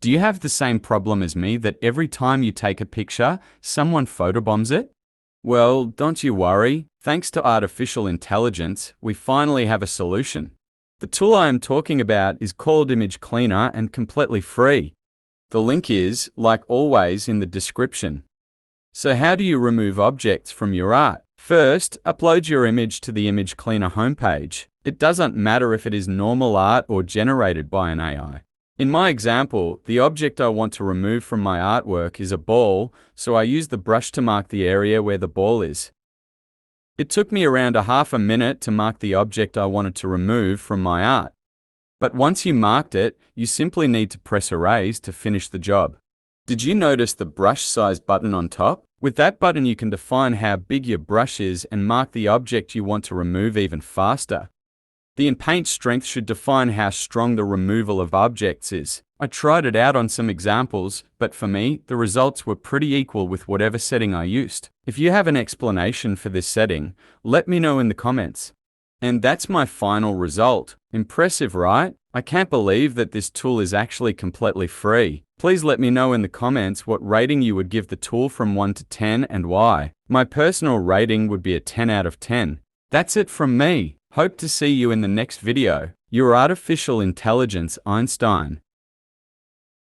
Do you have the same problem as me that every time you take a picture, someone photobombs it? Well, don't you worry. Thanks to artificial intelligence, we finally have a solution. The tool I am talking about is called Image Cleaner and completely free. The link is, like always, in the description. So how do you remove objects from your art? First, upload your image to the Image Cleaner homepage. It doesn't matter if it is normal art or generated by an AI. In my example, the object I want to remove from my artwork is a ball, so I use the brush to mark the area where the ball is. It took me around a half a minute to mark the object I wanted to remove from my art. But once you marked it, you simply need to press Erase to finish the job. Did you notice the brush size button on top? With that button you can define how big your brush is and mark the object you want to remove even faster. The in-paint strength should define how strong the removal of objects is. I tried it out on some examples, but for me, the results were pretty equal with whatever setting I used. If you have an explanation for this setting, let me know in the comments. And that's my final result. Impressive, right? I can't believe that this tool is actually completely free. Please let me know in the comments what rating you would give the tool from 1 to 10 and why. My personal rating would be a 10 out of 10. That's it from me. Hope to see you in the next video. Your artificial intelligence, Einstein.